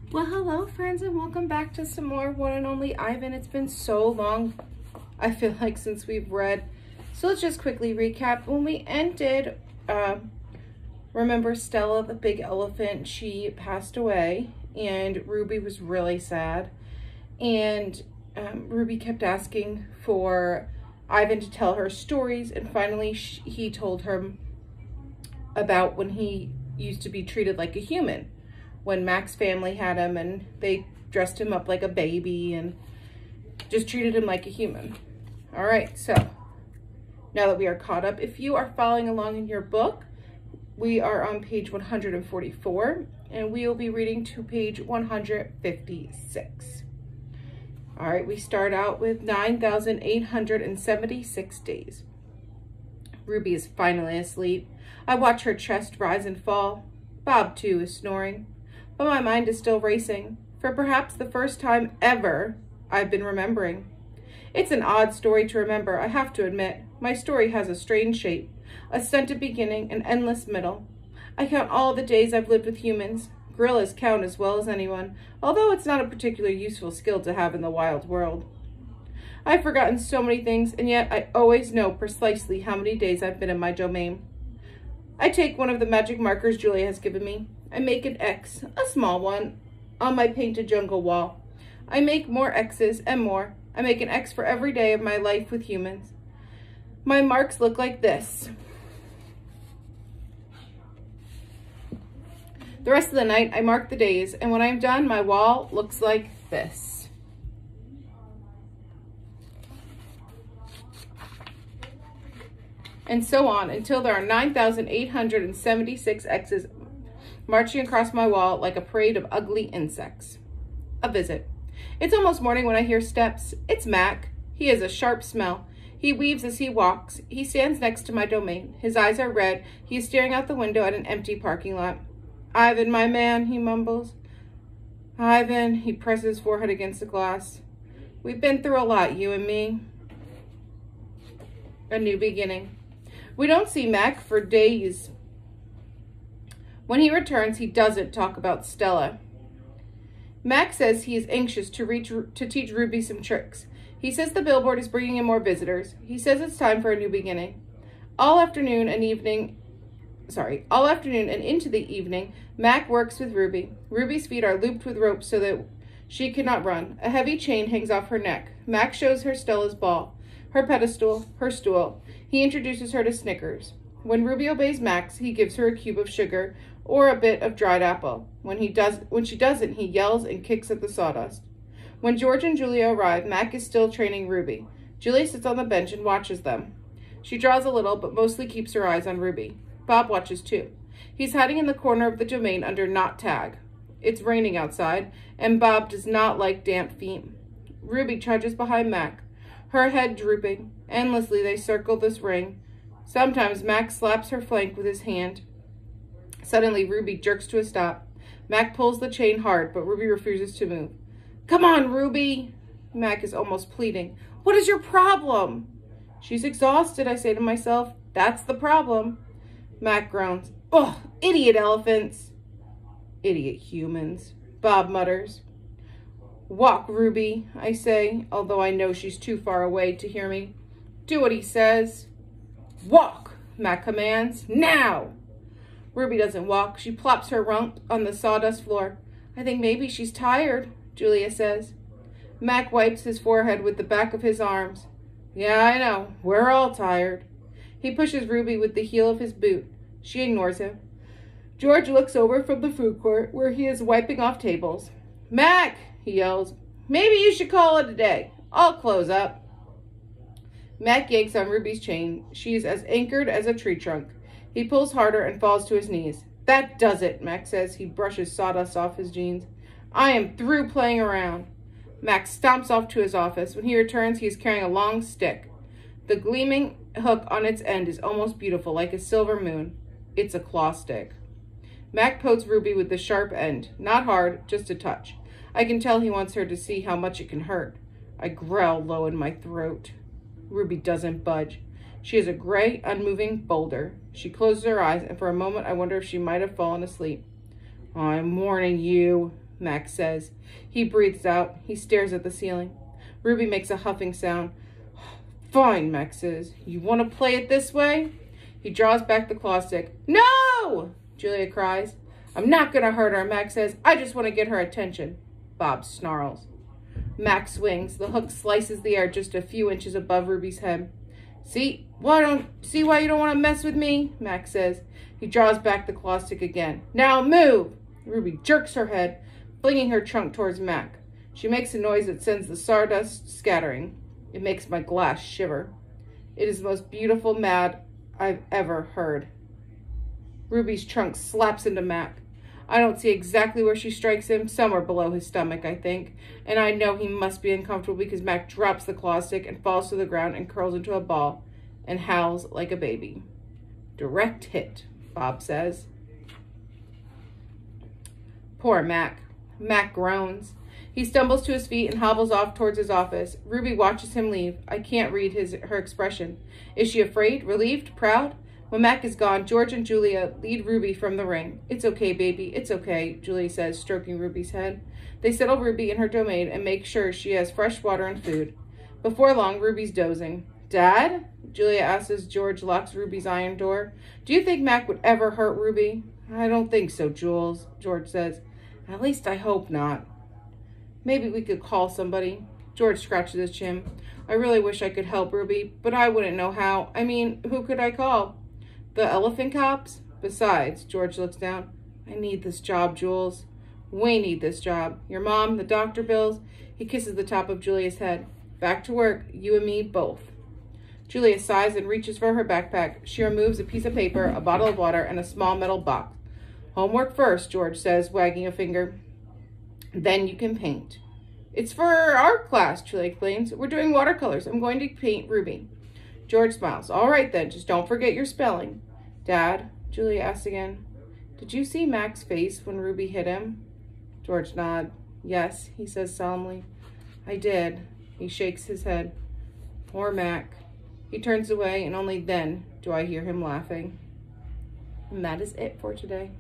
Well, hello friends, and welcome back to some more One and Only Ivan. It's been so long, I feel like, since we've read. So let's just quickly recap. When we ended, remember Stella, the big elephant, she passed away, and Ruby was really sad. And Ruby kept asking for Ivan to tell her stories, and finally he told her about when he used to be treated like a human. When Mac's family had him and they dressed him up like a baby and just treated him like a human. All right, so now that we are caught up, if you are following along in your book, we are on page 144 and we will be reading to page 156. All right, we start out with 9,876 days. Ruby is finally asleep. I watch her chest rise and fall. Bob, too, is snoring. But my mind is still racing. For perhaps the first time ever, I've been remembering. It's an odd story to remember, I have to admit. My story has a strange shape, a stunted beginning, an endless middle. I count all the days I've lived with humans. Gorillas count as well as anyone, although it's not a particularly useful skill to have in the wild world. I've forgotten so many things, and yet I always know precisely how many days I've been in my domain. I take one of the magic markers Julia has given me. I make an X, a small one, on my painted jungle wall. I make more X's and more. I make an X for every day of my life with humans. My marks look like this. The rest of the night, I mark the days, and when I'm done, my wall looks like this. And so on until there are 9,876 X's marching across my wall like a parade of ugly insects. A visit. It's almost morning when I hear steps. It's Mac. He has a sharp smell. He weaves as he walks. He stands next to my domain. His eyes are red. He is staring out the window at an empty parking lot. Ivan, my man, he mumbles. Ivan, he presses his forehead against the glass. We've been through a lot, you and me. A new beginning. We don't see Mac for days. When he returns, he doesn't talk about Stella. Mac says he is anxious to teach Ruby some tricks. He says the billboard is bringing in more visitors. He says it's time for a new beginning. All afternoon and into the evening, Mac works with Ruby. Ruby's feet are looped with ropes so that she cannot run. A heavy chain hangs off her neck. Mac shows her Stella's ball, her pedestal, her stool. He introduces her to Snickers. When Ruby obeys Max, he gives her a cube of sugar or a bit of dried apple. When she doesn't, he yells and kicks at the sawdust. When George and Julia arrive, Mac is still training Ruby. Julia sits on the bench and watches them. She draws a little, but mostly keeps her eyes on Ruby. Bob watches too. He's hiding in the corner of the domain under not tag. It's raining outside, and Bob does not like damp feet. Ruby trudges behind Mac, her head drooping. Endlessly they circle this ring. Sometimes Mac slaps her flank with his hand. Suddenly, Ruby jerks to a stop. Mac pulls the chain hard, but Ruby refuses to move. Come on, Ruby! Mac is almost pleading. What is your problem? She's exhausted, I say to myself. That's the problem. Mac groans. Ugh, idiot elephants. Idiot humans, Bob mutters. Walk, Ruby, I say, although I know she's too far away to hear me. Do what he says. Walk, Mac commands. Now! Ruby doesn't walk. She plops her rump on the sawdust floor. I think maybe she's tired, Julia says. Mac wipes his forehead with the back of his arms. Yeah, I know. We're all tired. He pushes Ruby with the heel of his boot. She ignores him. George looks over from the food court where he is wiping off tables. Mac, he yells, maybe you should call it a day. I'll close up. Mac yanks on Ruby's chain. She is as anchored as a tree trunk. He pulls harder and falls to his knees. That does it, Mac says. He brushes sawdust off his jeans. I am through playing around. Mac stomps off to his office. When he returns, he is carrying a long stick. The gleaming hook on its end is almost beautiful, like a silver moon. It's a claw stick. Mac pokes Ruby with the sharp end. Not hard, just a touch. I can tell he wants her to see how much it can hurt. I growl low in my throat. Ruby doesn't budge. She is a gray, unmoving boulder. She closes her eyes, and for a moment I wonder if she might have fallen asleep. I'm warning you, Max says. He breathes out. He stares at the ceiling. Ruby makes a huffing sound. Fine, Max says. You want to play it this way? He draws back the claw stick. No! Julia cries. I'm not going to hurt her, Max says. I just want to get her attention. Bob snarls. Max swings. The hook slices the air just a few inches above Ruby's head. See why you don't want to mess with me? Max says. He draws back the claw stick again. Now move! Ruby jerks her head, flinging her trunk towards Mac. She makes a noise that sends the sawdust scattering. It makes my glass shiver. It is the most beautiful mad I've ever heard. Ruby's trunk slaps into Mac. I don't see exactly where she strikes him, somewhere below his stomach, I think, and I know he must be uncomfortable because Mac drops the claw stick and falls to the ground and curls into a ball and howls like a baby. Direct hit, Bob says. Poor Mac. Mac groans. He stumbles to his feet and hobbles off towards his office. Ruby watches him leave. I can't read her expression. Is she afraid, relieved, proud? When Mac is gone, George and Julia lead Ruby from the ring. It's okay, baby. It's okay, Julia says, stroking Ruby's head. They settle Ruby in her domain and make sure she has fresh water and food. Before long, Ruby's dozing. Dad? Julia asks as George locks Ruby's iron door. Do you think Mac would ever hurt Ruby? I don't think so, Jules, George says. At least I hope not. Maybe we could call somebody. George scratches his chin. I really wish I could help Ruby, but I wouldn't know how. I mean, who could I call? The elephant cops? Besides, George looks down. I need this job, Jules. We need this job. Your mom, the doctor bills. He kisses the top of Julia's head. Back to work, you and me both. Julia sighs and reaches for her backpack. She removes a piece of paper, a bottle of water, and a small metal box. Homework first, George says, wagging a finger. Then you can paint. It's for our art class, Julia explains. We're doing watercolors. I'm going to paint Ruby. George smiles. All right, then. Just don't forget your spelling. Dad, Julia asks again, did you see Mac's face when Ruby hit him? George nods. Yes, he says solemnly. I did. He shakes his head. Poor Mac. He turns away, and only then do I hear him laughing. And that is it for today.